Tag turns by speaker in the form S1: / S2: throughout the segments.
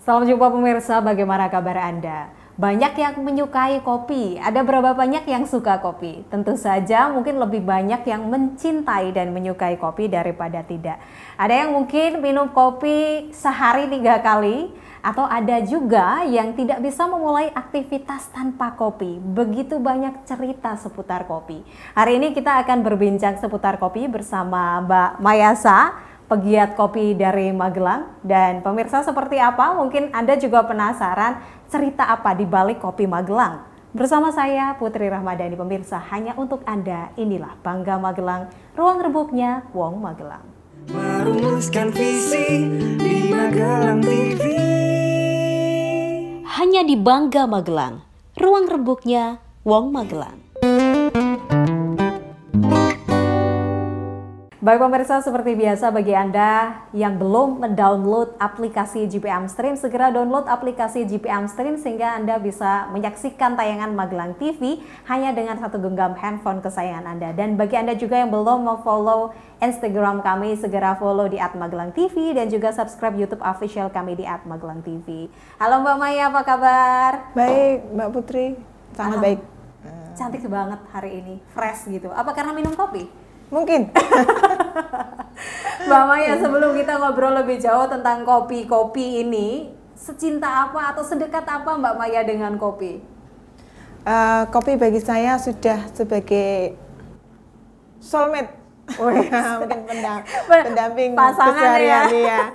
S1: Salam jumpa pemirsa, bagaimana kabar Anda? Banyak yang menyukai kopi, ada berapa banyak yang suka kopi? Tentu saja mungkin lebih banyak yang mencintai dan menyukai kopi daripada tidak. Ada yang mungkin minum kopi sehari 3 kali, atau ada juga yang tidak bisa memulai aktivitas tanpa kopi. Begitu banyak cerita seputar kopi. Hari ini kita akan berbincang seputar kopi bersama Mbak Mayasa, pegiat kopi dari Magelang. Dan pemirsa seperti apa? Mungkin Anda juga penasaran cerita apa di balik kopi Magelang. Bersama saya Putri Rahmadani, pemirsa, hanya untuk Anda. Inilah Bangga Magelang, ruang rebuknya Wong Magelang.
S2: Merumuskan visi di Magelang TV.
S3: Hanya di Bangga Magelang, ruang rebuknya Wong Magelang.
S1: Baik pemirsa, seperti biasa bagi Anda yang belum mendownload aplikasi GPM Stream, segera download aplikasi GPM Stream sehingga Anda bisa menyaksikan tayangan Magelang TV hanya dengan satu genggam handphone kesayangan Anda. Dan bagi Anda juga yang belum follow Instagram kami, segera follow di @magelang_tv dan juga subscribe YouTube official kami di @magelang_tv. Halo Mbak Maya, apa kabar?
S4: Baik, Mbak Putri, sangat baik.
S1: Cantik banget hari ini, fresh gitu. Apa karena minum kopi?
S4: Mungkin.
S1: Mbak Maya, sebelum kita ngobrol lebih jauh tentang kopi ini, secinta apa atau sedekat apa Mbak Maya dengan kopi?
S4: Kopi bagi saya sudah sebagai soulmate. Mungkin pendamping keseharian ya.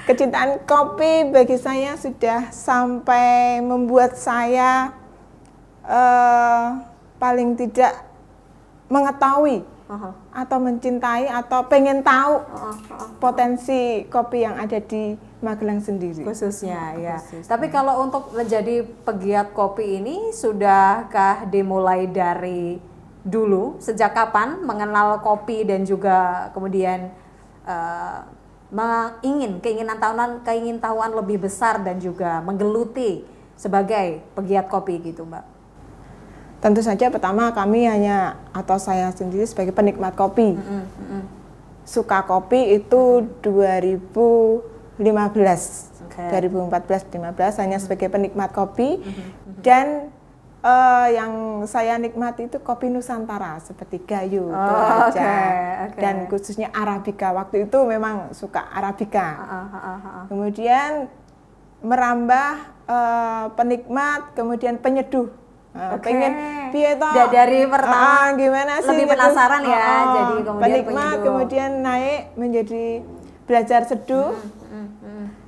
S4: Kecintaan kopi bagi saya sudah sampai membuat saya paling tidak mengetahui atau mencintai atau pengen tahu potensi kopi yang ada di Magelang sendiri.
S1: Khususnya ya.
S4: Khususnya.
S1: Tapi kalau untuk menjadi pegiat kopi ini sudahkah dimulai dari dulu? Sejak kapan mengenal kopi dan juga kemudian keingin tahuan lebih besar dan juga menggeluti sebagai pegiat kopi gitu, Mbak?
S4: Tentu saja pertama kami hanya atau saya sendiri sebagai penikmat kopi. Suka kopi itu 2015, 2014-2015 hanya sebagai penikmat kopi. Dan yang saya nikmati itu kopi Nusantara seperti Gayo, dan khususnya Arabica. Waktu itu memang suka Arabica. Kemudian merambah penikmat, kemudian penyeduh. Pengen
S1: dari pertama
S4: gimana sih
S1: lebih penasaran ya, jadi kemudian
S4: penikmat, kemudian naik menjadi belajar seduh,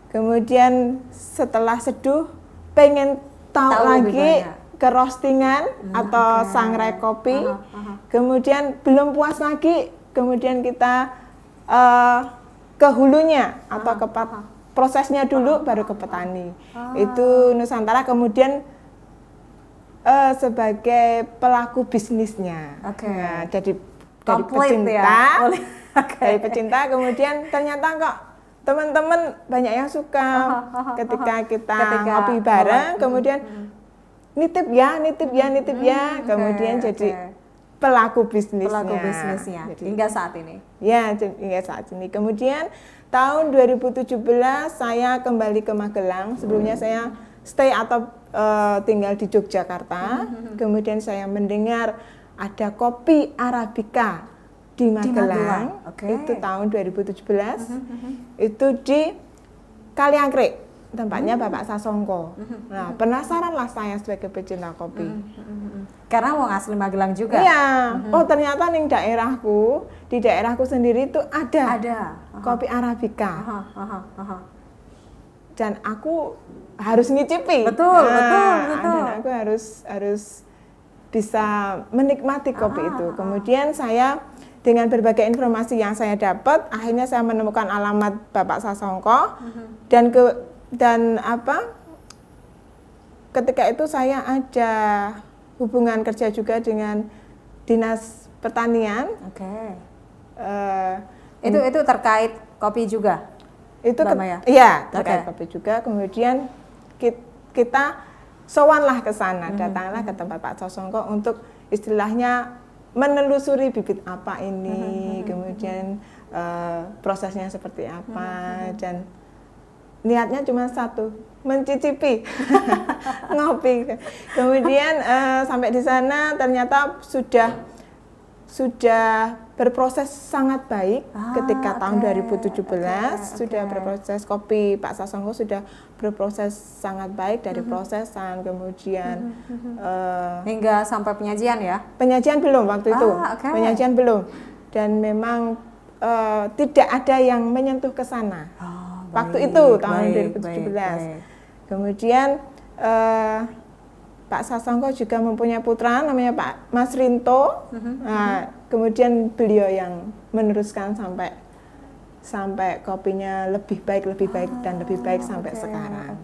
S4: kemudian setelah seduh pengen tahu lagi ke roastingan atau sangrai kopi, kemudian belum puas lagi, kemudian kita ke hulunya atau ke prosesnya dulu, baru ke petani. Itu Nusantara. Kemudian sebagai pelaku bisnisnya, jadi dari pecinta, dari pecinta, kemudian ternyata kok teman-teman banyak yang suka ketika kita ngopi bareng, kemudian nitip ya, kemudian jadi pelaku bisnisnya.
S1: Jadi, hingga saat ini.
S4: Ya, hingga saat ini. Kemudian tahun 2017 saya kembali ke Magelang. Sebelumnya saya stay atau tinggal di Yogyakarta. Kemudian saya mendengar ada kopi Arabica di Magelang. Itu tahun 2017. Itu di Kaliangkrik, tempatnya Bapak Sasongko. Nah, penasaranlah saya sebagai pecinta kopi.
S1: Karena wong asli Magelang juga.
S4: Iya. Oh, ternyata di daerahku sendiri itu ada kopi Arabica. Dan aku harus ngicipi.
S1: Betul.
S4: Dan aku harus bisa menikmati kopi itu. Kemudian saya dengan berbagai informasi yang saya dapat, akhirnya saya menemukan alamat Bapak Sasongko. Ketika itu saya ada hubungan kerja juga dengan Dinas Pertanian.
S1: Itu terkait kopi juga.
S4: Itu iya, terkait kopi juga. Kemudian kita sowanlah ke sana, datanglah ke tempat Pak Sasongko untuk istilahnya menelusuri bibit apa ini, kemudian prosesnya seperti apa, dan niatnya cuma satu, mencicipi ngopi. Kemudian sampai di sana ternyata sudah berproses sangat baik ketika tahun 2017 sudah berproses, kopi Pak Sasongko sudah berproses sangat baik dari prosesan, kemudian
S1: hingga sampai penyajian ya?
S4: Penyajian belum waktu itu, penyajian belum, dan memang tidak ada yang menyentuh ke sana waktu itu tahun 2017. Kemudian Pak Sasongko juga mempunyai putra namanya Pak Mas Rinto. Nah, kemudian beliau yang meneruskan sampai kopinya lebih baik dan lebih baik sampai sekarang.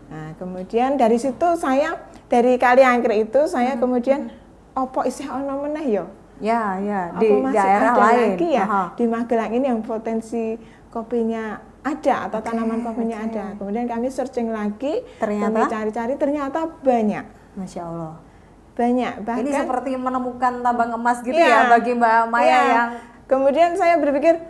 S4: Nah, kemudian dari situ saya dari Kali Anggrek itu saya kemudian opo isih ono meneh yo.
S1: Ya, di daerah lain
S4: lagi ya di Magelang ini yang potensi kopinya ada atau tanaman kopinya ada. Kemudian kami searching lagi, kami cari-cari, ternyata banyak.
S1: Masya Allah.
S4: Banyak. Bahkan,
S1: ini seperti menemukan tambang emas gitu ya bagi Mbak Maya yang.
S4: Kemudian saya berpikir,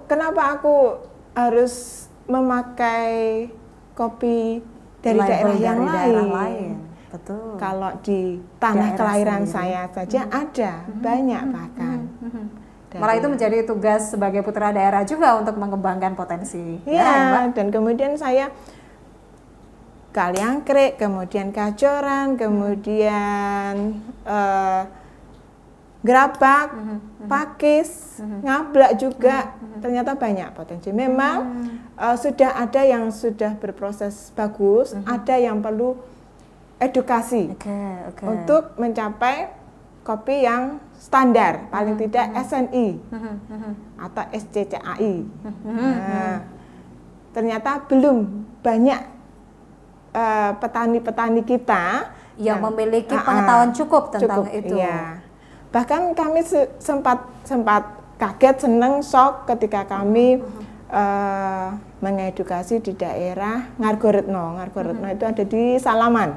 S4: kenapa aku harus memakai kopi dari daerah yang lain?
S1: Betul.
S4: Kalau di tanah kelahiran saya saja ada banyak bahkan.
S1: Malah itu menjadi tugas sebagai putra daerah juga untuk mengembangkan potensi.
S4: Ya, dan kemudian saya Kali Anggrek, kemudian Kajoran, kemudian Gerabak, Pakis, Ngablak juga, ternyata banyak potensi. Memang sudah ada yang sudah berproses bagus, ada yang perlu edukasi untuk mencapai kopi yang standar, paling tidak SNI atau SCCAI. Nah, ternyata belum banyak petani-petani kita
S1: yang memiliki pengetahuan cukup tentang itu.
S4: Iya. Bahkan kami sempat kaget, seneng, shock ketika kami mengedukasi di daerah Ngargoretno. Ngargoretno itu ada di Salaman.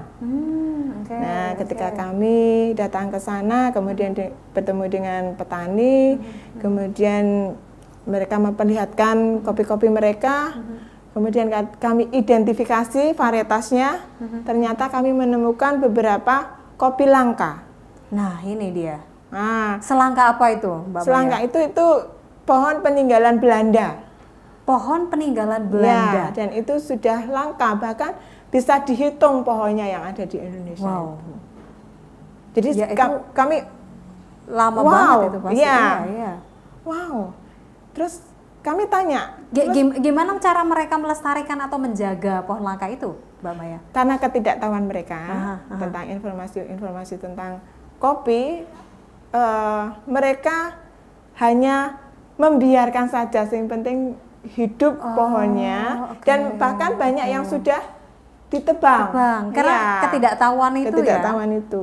S4: Nah, ketika kami datang ke sana, kemudian bertemu dengan petani, kemudian mereka memperlihatkan kopi-kopi mereka, kemudian kami identifikasi varietasnya, ternyata kami menemukan beberapa kopi langka.
S1: Nah, ini dia.
S4: Nah,
S1: selangka apa itu, Mbak
S4: selangka
S1: Maya?
S4: itu pohon peninggalan Belanda.
S1: Pohon peninggalan Belanda.
S4: Ya, dan itu sudah langka, bahkan bisa dihitung pohonnya yang ada di Indonesia.
S1: Wow.
S4: Jadi
S1: ya,
S4: kami
S1: lama banget itu pasti.
S4: Iya. Wow. Terus kami tanya,
S1: gimana cara mereka melestarikan atau menjaga pohon langka itu, Mbak Maya?
S4: Karena ketidaktahuan mereka tentang informasi tentang kopi, mereka hanya membiarkan saja, yang penting hidup pohonnya, dan bahkan banyak yang sudah ditebang.
S1: Karena ketidaktahuan itu
S4: itu.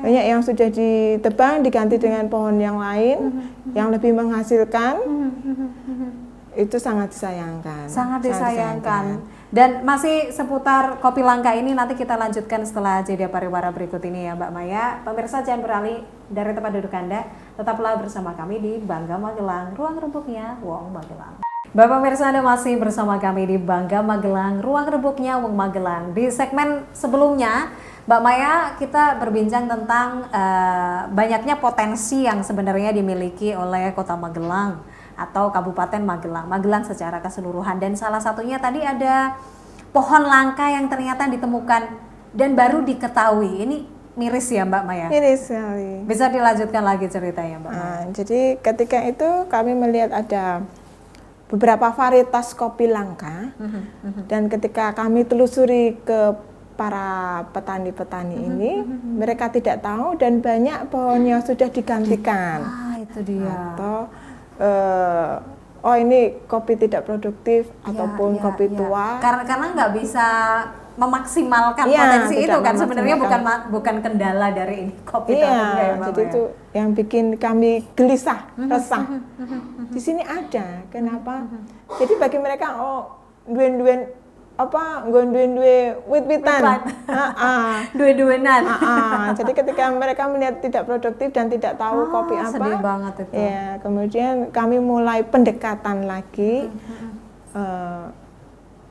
S4: Banyak yang sudah ditebang, diganti dengan pohon yang lain yang lebih menghasilkan. Itu sangat disayangkan.
S1: Sangat disayangkan. Dan masih seputar kopi langka ini nanti kita lanjutkan setelah jeda pariwara berikut ini ya Mbak Maya. Pemirsa jangan beralih dari tempat duduk Anda, tetaplah bersama kami di Bangga Magelang, ruang rembuknya Wong Magelang. Bapak pemirsa, Anda masih bersama kami di Bangga Magelang, ruang rembuknya Wong Magelang. Di segmen sebelumnya, Mbak Maya, kita berbincang tentang banyaknya potensi yang sebenarnya dimiliki oleh Kota Magelang atau Kabupaten Magelang, Magelang secara keseluruhan. Dan salah satunya tadi ada pohon langka yang ternyata ditemukan dan baru diketahui. Ini miris ya Mbak Maya?
S4: Miris sekali.
S1: Bisa dilanjutkan lagi ceritanya Mbak Maya?
S4: Jadi ketika itu kami melihat ada beberapa varietas kopi langka, dan ketika kami telusuri ke para petani-petani ini, mereka tidak tahu dan banyak pohonnya sudah digantikan.
S1: Itu dia.
S4: Atau ini kopi tidak produktif ataupun kopi tua.
S1: Karena nggak bisa memaksimalkan potensi itu kan sebenarnya bukan kendala dari ini kopi
S4: ya, jadi itu yang bikin kami gelisah, resah. Di sini ada, kenapa? Jadi bagi mereka duwe-duwe wit-witan.
S1: Duwe-duwenan.
S4: Jadi ketika mereka melihat tidak produktif dan tidak tahu kopi apa.
S1: Sedih banget itu.
S4: Ya, kemudian kami mulai pendekatan lagi.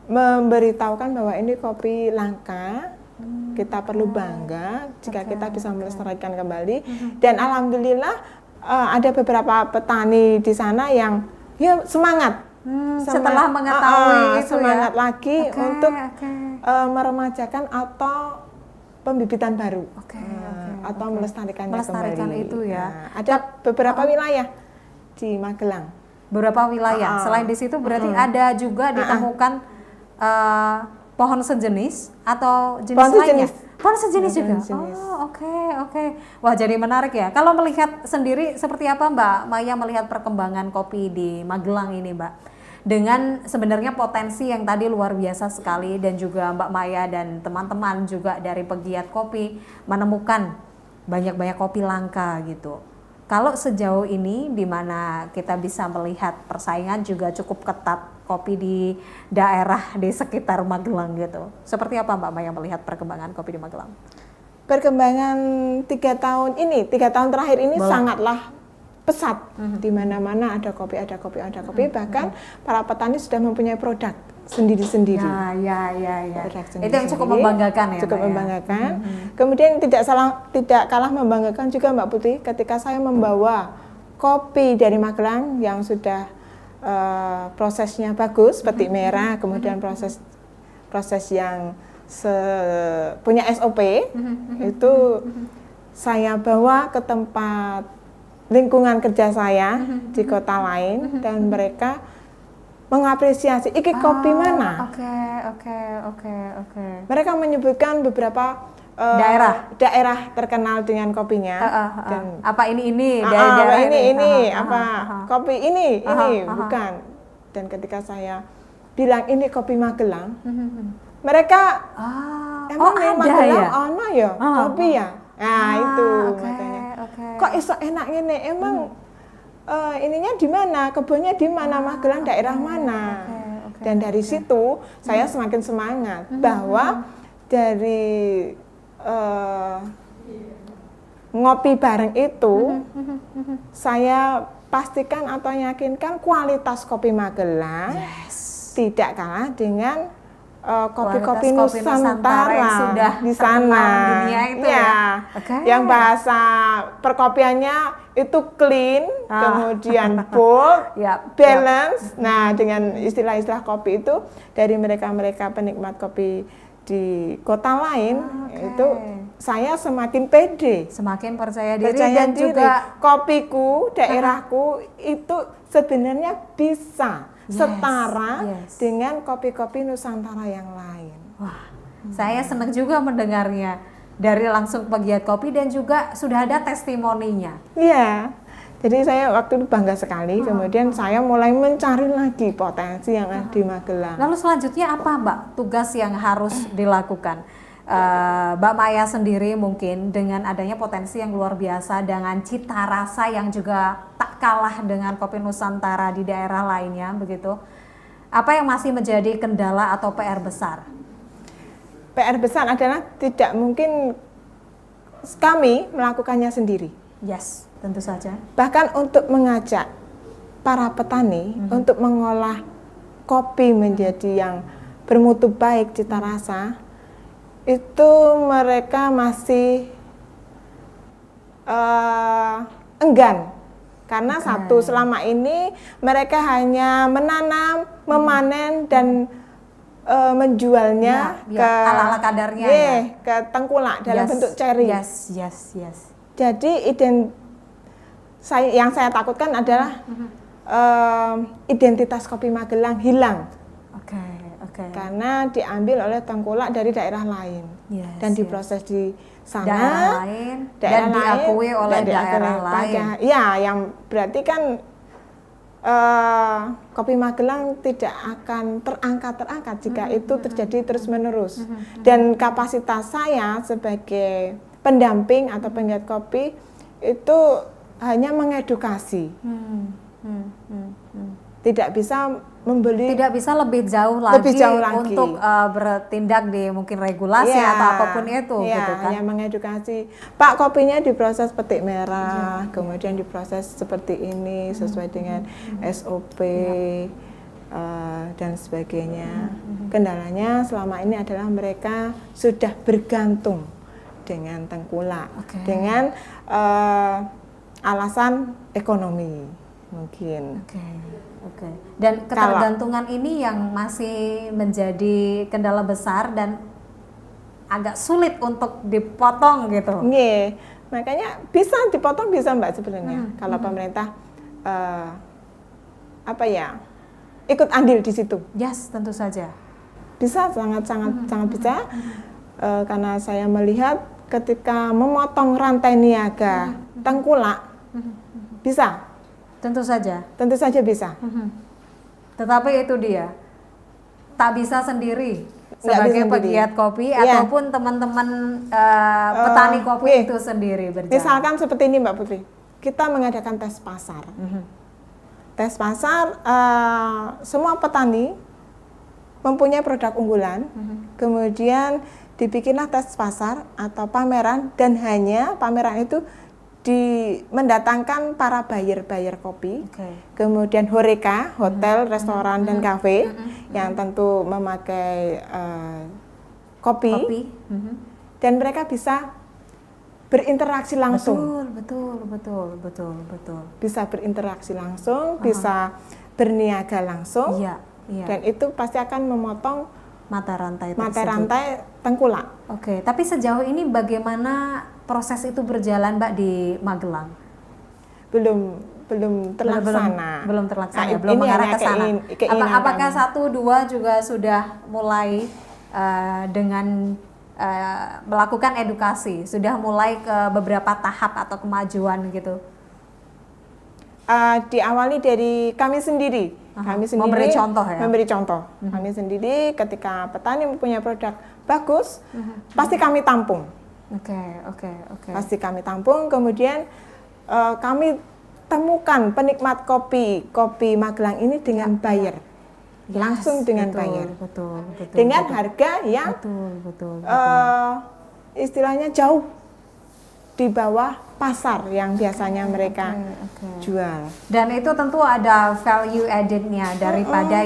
S4: memberitahukan bahwa ini kopi langka. Kita perlu bangga jika kita bisa melestarikan kembali. Dan alhamdulillah ada beberapa petani di sana yang ya semangat.
S1: Setelah mengetahui itu
S4: semangat
S1: ya?
S4: lagi untuk meremajakan atau pembibitan baru. Atau melestarikannya kembali.
S1: Itu ya.
S4: Nah, ada beberapa wilayah di Magelang.
S1: Beberapa wilayah. Selain di situ berarti ada juga ditemukan pohon sejenis atau jenis
S4: Pohon
S1: lainnya?
S4: sejenis.
S1: Pohon sejenis juga?
S4: Sejenis.
S1: Oh, oke. Wah, jadi menarik ya. Kalau melihat sendiri, seperti apa Mbak Maya melihat perkembangan kopi di Magelang ini, Mbak? Dengan sebenarnya potensi yang tadi luar biasa sekali, dan juga Mbak Maya dan teman-teman juga dari pegiat kopi menemukan banyak-banyak kopi langka gitu. Kalau sejauh ini di mana kita bisa melihat persaingan juga cukup ketat kopi di daerah di sekitar Magelang gitu. Seperti apa Mbak Maya melihat perkembangan kopi di Magelang?
S4: Perkembangan 3 tahun terakhir ini sangatlah pesat. Di mana-mana ada kopi. Bahkan para petani sudah mempunyai produk sendiri-sendiri.
S1: Ya.
S4: Produk
S1: Itu yang cukup membanggakan ya.
S4: Cukup
S1: Mbak,
S4: membanggakan. Kemudian tidak kalah membanggakan juga Mbak Putri ketika saya membawa kopi dari Magelang yang sudah prosesnya bagus, petik merah, kemudian proses yang punya SOP itu saya bawa ke tempat lingkungan kerja saya di kota lain, dan mereka mengapresiasi iki kopi mana.
S1: Oke.
S4: Mereka menyebutkan beberapa daerah terkenal dengan kopinya. Dan
S1: apa ini dari daerah
S4: ini kopi ini bukan. Dan ketika saya bilang ini kopi Magelang, mereka emang di Magelang ya kopi ya. Nah itu makanya. Kok iso enak ini? Emang ininya di mana? Kebunnya di mana? Magelang daerah mana? Dan dari situ saya semakin semangat bahwa dari ngopi bareng itu saya pastikan atau yakinkan kualitas kopi Magelang tidak kalah dengan kopi-kopi Nusantara
S1: yang sudah
S4: di sana.
S1: Dunia itu ya.
S4: Yang bahasa perkopiannya itu clean, kemudian bold, balance. Nah, dengan istilah-istilah kopi itu dari mereka-mereka penikmat kopi di kota lain, itu saya semakin pede,
S1: semakin percaya diri dan juga
S4: kopiku, daerahku itu sebenarnya bisa setara dengan kopi-kopi Nusantara yang lain.
S1: Wah, saya senang juga mendengarnya dari langsung pegiat kopi dan juga sudah ada testimoninya.
S4: Iya. Jadi saya waktu itu bangga sekali, kemudian saya mulai mencari lagi potensi yang ada di Magelang.
S1: Lalu selanjutnya apa Mbak tugas yang harus dilakukan? Mbak Maya sendiri mungkin dengan adanya potensi yang luar biasa dengan cita rasa yang juga tak kalah dengan kopi Nusantara di daerah lainnya begitu. Apa yang masih menjadi kendala atau PR besar?
S4: PR besar adalah tidak mungkin kami melakukannya sendiri.
S1: Yes. Tentu saja. Bahkan
S4: untuk mengajak para petani untuk mengolah kopi menjadi yang bermutu baik cita rasa, itu mereka masih enggan. Karena satu, selama ini mereka hanya menanam, memanen, dan menjualnya ke
S1: ala-ala kadarnya
S4: ke tengkulak dalam bentuk ceri.
S1: Yes.
S4: Jadi yang saya takutkan adalah identitas kopi Magelang hilang. Karena diambil oleh tengkulak dari daerah lain dan diproses di sana
S1: daerah lain dan diakui oleh daerah lain.
S4: Ya, yang berarti kan kopi Magelang tidak akan terangkat jika itu terjadi terus-menerus. Dan kapasitas saya sebagai pendamping atau penggiat kopi itu hanya mengedukasi, tidak bisa membeli,
S1: tidak bisa lebih jauh lagi untuk bertindak di mungkin regulasi atau apapun itu, gitu kan?
S4: Hanya mengedukasi, Pak kopinya diproses petik merah, kemudian diproses seperti ini sesuai dengan SOP, dan sebagainya. Kendalanya selama ini adalah mereka sudah bergantung dengan tengkulak, dengan alasan ekonomi mungkin.
S1: Oke. Dan ketergantungan ini yang masih menjadi kendala besar dan agak sulit untuk dipotong gitu.
S4: Nggih, makanya bisa dipotong bisa Mbak sebenarnya kalau pemerintah ikut andil di situ.
S1: Yes, tentu saja.
S4: Bisa, sangat bisa. Karena saya melihat ketika memotong rantai niaga tengkulak bisa.
S1: Tentu saja
S4: bisa.
S1: Tetapi itu dia, tak bisa sendiri sebagai pegiat kopi ataupun teman-teman petani kopi itu sendiri berjalan.
S4: Misalkan seperti ini Mbak Putri, kita mengadakan tes pasar. Tes pasar, semua petani mempunyai produk unggulan, kemudian dibikinlah tes pasar atau pameran, dan hanya pameran itu mendatangkan para buyer kopi, kemudian horeca, hotel, restoran, dan kafe yang tentu memakai kopi. Dan mereka bisa berinteraksi langsung.
S1: Betul.
S4: Bisa berinteraksi langsung, bisa berniaga langsung, dan itu pasti akan memotong
S1: mata rantai
S4: tengkulak.
S1: Oke, tapi sejauh ini bagaimana proses itu berjalan Mbak di Magelang?
S4: Belum terlaksana.
S1: Belum terlaksana, belum mengarah ke sana. Apakah 1, 2 juga sudah mulai dengan melakukan edukasi, sudah mulai ke beberapa tahap atau kemajuan gitu?
S4: Diawali dari kami sendiri.
S1: Memberi contoh ya?
S4: Memberi contoh. Kami sendiri ketika petani mempunyai produk bagus, pasti kami tampung.
S1: Oke.
S4: Pasti kami tampung, kemudian kami temukan penikmat kopi Magelang ini dengan buyer. Langsung dengan buyer.
S1: Betul.
S4: Dengan harga yang istilahnya jauh di bawah pasar yang biasanya mereka jual.
S1: Dan itu tentu ada value added-nya daripada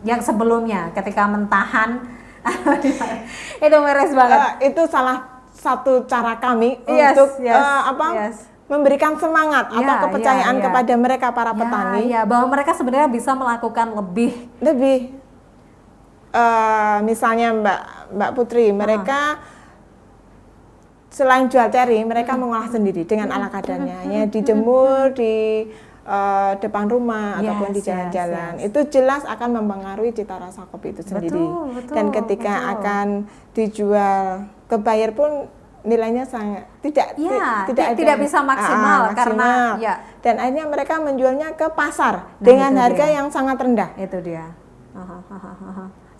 S1: yang sebelumnya ketika mentahan. Itu meres banget.
S4: Itu salah satu cara kami untuk memberikan semangat atau kepercayaan kepada mereka para petani.
S1: Bahwa mereka sebenarnya bisa melakukan lebih.
S4: Misalnya Mbak Putri, mereka selain jual ceri, mereka mengolah sendiri dengan ala kadarnya, hanya dijemur di depan rumah ataupun di jalan-jalan. Itu jelas akan mempengaruhi cita rasa kopi itu sendiri. Dan ketika akan dijual ke buyer pun nilainya sangat tidak
S1: bisa maksimal. Karena
S4: dan akhirnya mereka menjualnya ke pasar dengan harga yang sangat rendah.
S1: Itu dia.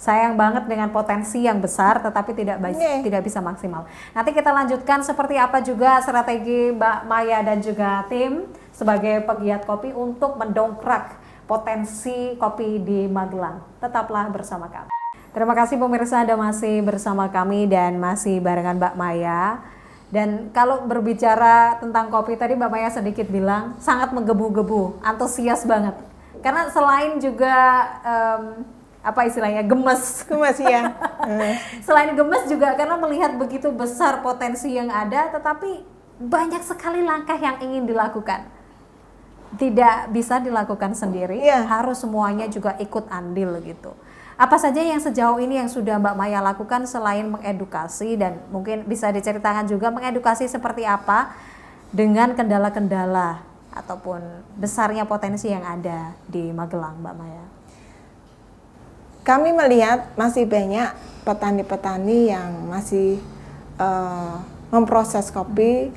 S1: Sayang banget dengan potensi yang besar tetapi tidak bisa maksimal. Nanti kita lanjutkan seperti apa juga strategi Mbak Maya dan juga tim sebagai pegiat kopi untuk mendongkrak potensi kopi di Magelang. Tetaplah bersama kami. Terima kasih pemirsa, Anda masih bersama kami dan masih barengan Mbak Maya. Dan kalau berbicara tentang kopi tadi Mbak Maya sedikit bilang sangat menggebu-gebu, antusias banget. Karena selain juga apa istilahnya gemes
S4: ya.
S1: Selain gemes juga karena melihat begitu besar potensi yang ada, tetapi banyak sekali langkah yang ingin dilakukan. Tidak bisa dilakukan sendiri, harus semuanya juga ikut andil gitu. Apa saja yang sejauh ini yang sudah Mbak Maya lakukan selain mengedukasi, dan mungkin bisa diceritakan juga mengedukasi seperti apa dengan kendala-kendala ataupun besarnya potensi yang ada di Magelang, Mbak Maya?
S4: Kami melihat masih banyak petani-petani yang masih memproses kopi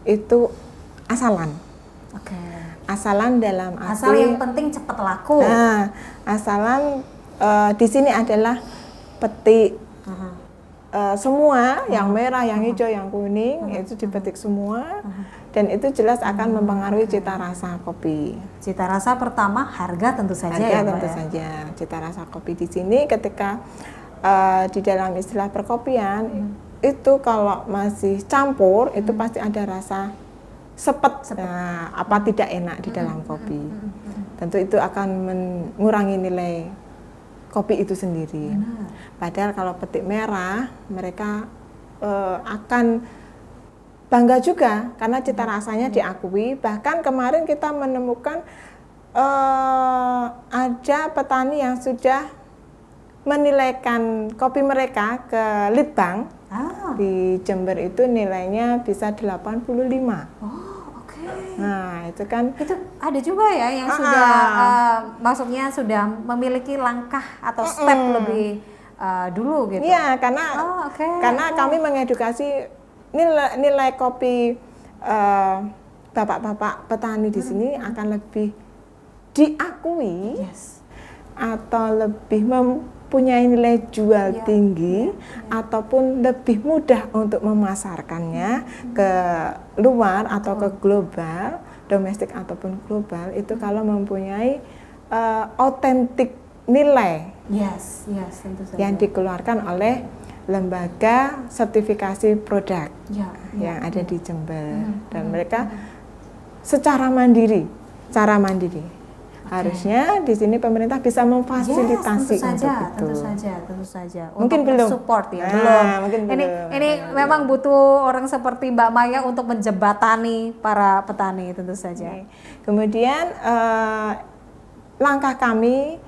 S4: itu asalan. Asalan dalam arti
S1: asal yang penting cepat laku.
S4: Asalan di sini adalah petik semua, yang merah, yang hijau, yang kuning, itu dipetik semua. Dan itu jelas akan mempengaruhi cita rasa kopi.
S1: Cita rasa pertama harga tentu saja.
S4: Saja. Cita rasa kopi di sini ketika di dalam istilah perkopian itu kalau masih campur itu pasti ada rasa sepet. Apa tidak enak di dalam kopi. tentu itu akan mengurangi nilai kopi itu sendiri. Padahal kalau petik merah, mereka akan bangga juga karena cita rasanya diakui. Bahkan kemarin kita menemukan ada petani yang sudah menilaikan kopi mereka ke Litbang. Di Jember itu nilainya bisa 85. Nah, itu kan
S1: Itu ada juga ya yang sudah maksudnya sudah memiliki langkah atau step lebih dulu gitu.
S4: iya, karena kami mengedukasi nilai kopi bapak-bapak petani di sini akan lebih diakui atau lebih mempunyai nilai jual tinggi ataupun lebih mudah untuk memasarkannya ke luar atau ke global, domestik ataupun global, itu kalau mempunyai otentik nilai
S1: tentu saja.
S4: yang dikeluarkan oleh lembaga sertifikasi produk yang ada di Jember, dan mereka secara mandiri, harusnya di sini pemerintah bisa memfasilitasi untuk itu.
S1: Tentu saja.
S4: Mungkin
S1: untuk
S4: belum
S1: support ya,
S4: mungkin
S1: ini memang butuh orang seperti Mbak Maya untuk menjembatani para petani tentu saja.
S4: Kemudian langkah kami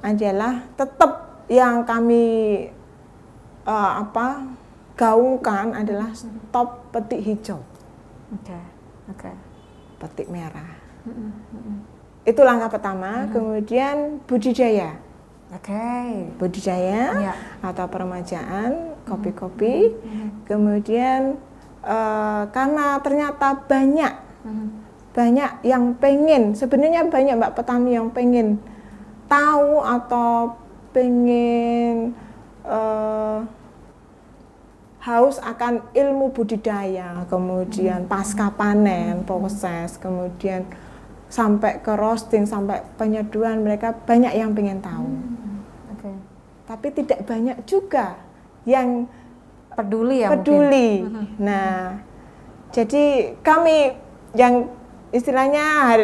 S4: adalah tetap yang kami gaungkan adalah stop petik hijau, petik merah. Itu langkah pertama. Kemudian budidaya, budidaya atau peremajaan kopi-kopi. Kemudian karena ternyata banyak yang pengen, sebenarnya banyak Mbak petani yang pengen tahu atau pengen haus akan ilmu budidaya, kemudian pasca panen, proses, kemudian sampai ke roasting, sampai penyeduhan, mereka banyak yang pengen tahu. Tapi tidak banyak juga yang
S1: peduli.
S4: Nah, jadi kami yang istilahnya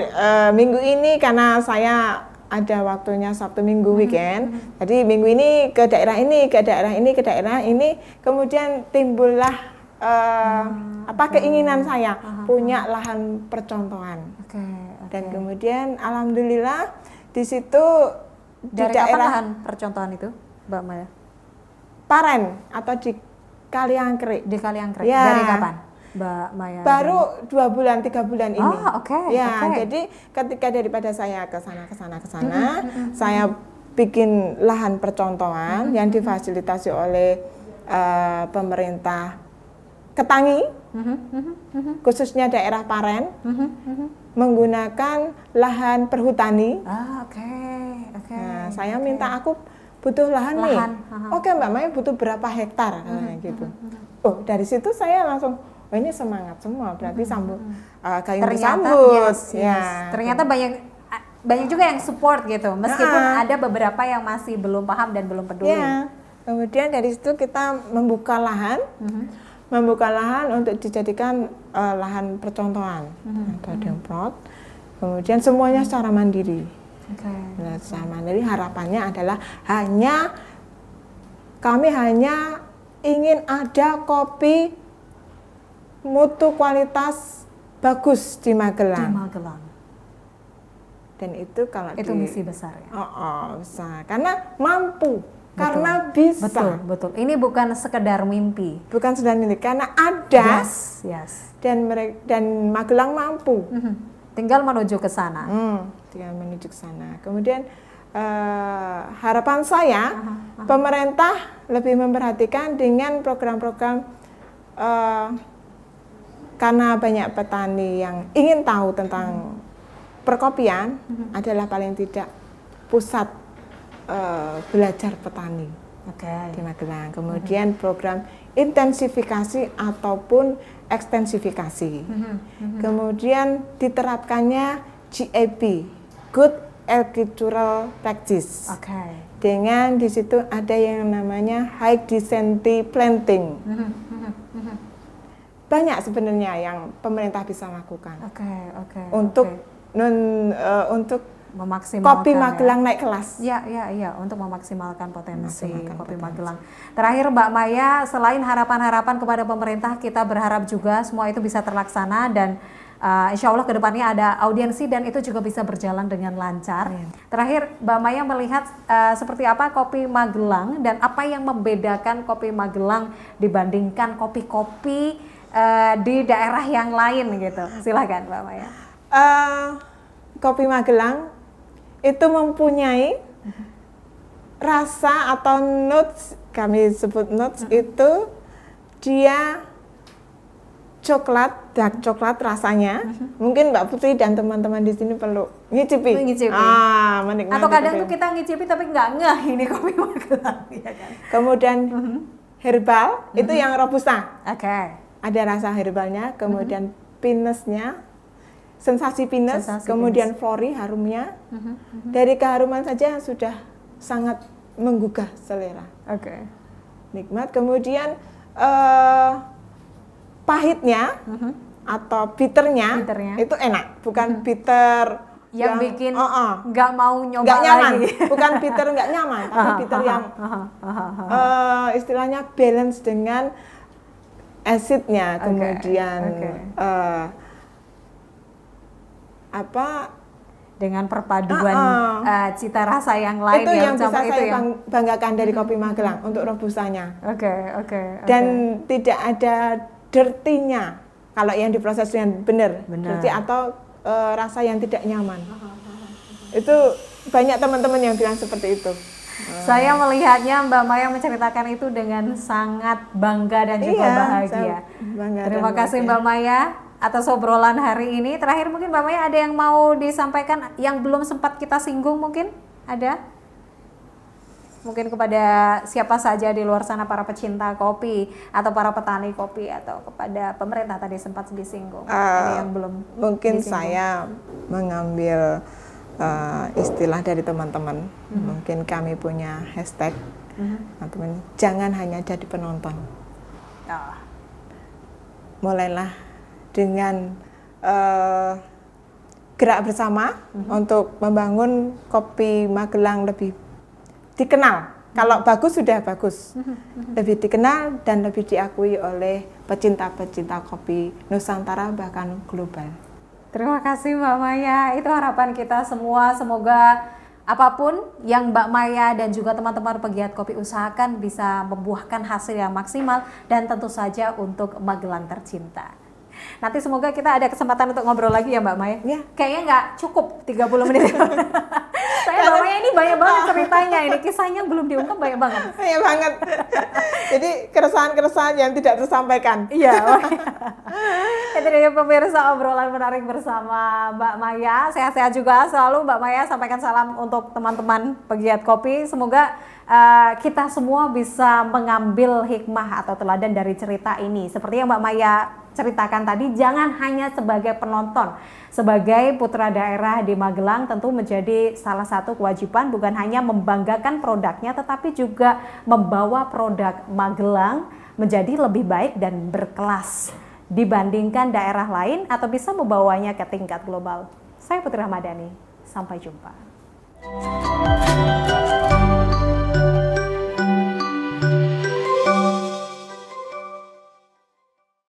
S4: minggu ini, karena saya ada waktunya Sabtu Minggu weekend, jadi minggu ini ke daerah ini, ke daerah ini, ke daerah ini, kemudian timbullah keinginan saya punya lahan percontohan. Dan kemudian alhamdulillah di situ
S1: dari
S4: di daerah
S1: kapan lahan percontohan itu, Mbak Maya?
S4: Paren atau di Kaliangkrik.
S1: Di Kaliangkrik.
S4: Ya.
S1: Dari kapan, Mbak Maya?
S4: Baru 2 bulan, 3 bulan ini. Jadi ketika daripada saya ke sana, saya bikin lahan percontohan yang difasilitasi oleh pemerintah Ketangi, khususnya daerah Paren, menggunakan lahan perhutani. Nah, saya minta, aku butuh lahan nih. Oke Mbak Maya, butuh berapa hektar? Gitu. Oh, dari situ saya langsung, oh ini semangat semua, berarti sambut gayung bersambut.
S1: Ternyata banyak juga yang support gitu, meskipun ada beberapa yang masih belum paham dan belum peduli.
S4: Kemudian dari situ kita membuka lahan untuk dijadikan lahan percontohan atau demprot. Kemudian semuanya secara mandiri. Nah, secara mandiri harapannya adalah kami hanya ingin ada kopi mutu kualitas bagus di Magelang. Dan itu kalau
S1: itu misi besar ya.
S4: Besar. Karena mampu. Karena bisa.
S1: Betul. Ini bukan sekedar mimpi.
S4: Bukan sekedar mimpi, karena ada. Dan Magelang mampu.
S1: Tinggal menuju ke sana.
S4: Kemudian harapan saya pemerintah lebih memperhatikan dengan program-program, karena banyak petani yang ingin tahu tentang perkopian, adalah paling tidak pusat belajar petani di Magelang. Kemudian program intensifikasi ataupun ekstensifikasi. Kemudian diterapkannya GAP, Good Agricultural Practice. Dengan di situ ada yang namanya High Density Planting. Banyak sebenarnya yang pemerintah bisa lakukan untuk
S1: memaksimalkan
S4: kopi Magelang naik kelas.
S1: Ya, untuk memaksimalkan potensi kopi Magelang. Terakhir Mbak Maya, selain harapan-harapan kepada pemerintah, kita berharap juga semua itu bisa terlaksana dan insya Allah kedepannya ada audiensi dan itu juga bisa berjalan dengan lancar. Terakhir Mbak Maya melihat seperti apa kopi Magelang dan apa yang membedakan kopi Magelang dibandingkan kopi-kopi di daerah yang lain gitu. Silakan Mbak Maya.
S4: Kopi Magelang itu mempunyai rasa atau notes, kami sebut notes itu dia dark coklat rasanya. Mungkin Mbak Putri dan teman-teman di sini perlu ngicipi. Menikmati.
S1: Atau kadang tuh kita ngicipi tapi nggak ngeh ini kopi Magelang, ya kan?
S4: Kemudian herbal itu yang robusta.
S1: Oke.
S4: Ada rasa herbalnya, kemudian pinusnya, sensasi pinus, kemudian flori harumnya. Dari keharuman saja sudah sangat menggugah selera.
S1: Oke.
S4: Nikmat. Kemudian pahitnya atau bitternya itu enak, bukan bitter
S1: yang bikin nggak mau nyoba
S4: nggak nyaman.
S1: lagi.
S4: Bukan bitter nggak nyaman, tapi bitter yang istilahnya balance dengan acidnya, kemudian
S1: dengan perpaduan cita rasa yang lain
S4: itu yang bisa
S1: itu
S4: saya banggakan dari kopi Magelang untuk robustanya. Dan tidak ada dirty-nya kalau yang diproses dengan benar. Dirty atau rasa yang tidak nyaman. Itu banyak teman-teman yang bilang seperti itu.
S1: Saya melihatnya Mbak Maya menceritakan itu dengan sangat bangga dan juga bahagia. Terima kasih Mbak Maya atas obrolan hari ini. Terakhir mungkin Mbak Maya ada yang mau disampaikan yang belum sempat kita singgung mungkin? Ada? Mungkin kepada siapa saja di luar sana, para pecinta kopi atau para petani kopi atau kepada pemerintah tadi sempat disinggung. Ada yang belum
S4: mungkin
S1: disinggung.
S4: Saya mengambil istilah dari teman-teman. Mungkin kami punya hashtag teman-teman, jangan hanya jadi penonton. Mulailah dengan gerak bersama untuk membangun kopi Magelang lebih dikenal. Kalau bagus sudah bagus, lebih dikenal dan lebih diakui oleh pecinta-pecinta kopi Nusantara bahkan global.
S1: Terima kasih Mbak Maya, itu harapan kita semua. Semoga apapun yang Mbak Maya dan juga teman-teman pegiat kopi usahakan bisa membuahkan hasil yang maksimal dan tentu saja untuk Magelang tercinta. Nanti semoga kita ada kesempatan untuk ngobrol lagi ya Mbak Maya.
S4: Ya.
S1: Kayaknya nggak cukup 30 menit. Saya Mbak Maya ini banyak banget ceritanya, ini kisahnya belum diungkap banyak banget.
S4: Banyak banget. Jadi keresahan-keresahan yang tidak tersampaikan.
S1: Iya. Itu dia pemirsa obrolan menarik bersama Mbak Maya. Sehat-sehat juga selalu Mbak Maya. Sampaikan salam untuk teman-teman pegiat kopi. Semoga kita semua bisa mengambil hikmah atau teladan dari cerita ini. Seperti yang Mbak Maya ceritakan tadi, jangan hanya sebagai penonton. Sebagai putra daerah di Magelang tentu menjadi salah satu kewajiban bukan hanya membanggakan produknya tetapi juga membawa produk Magelang menjadi lebih baik dan berkelas dibandingkan daerah lain atau bisa membawanya ke tingkat global. Saya Putri Ramadhani, sampai jumpa.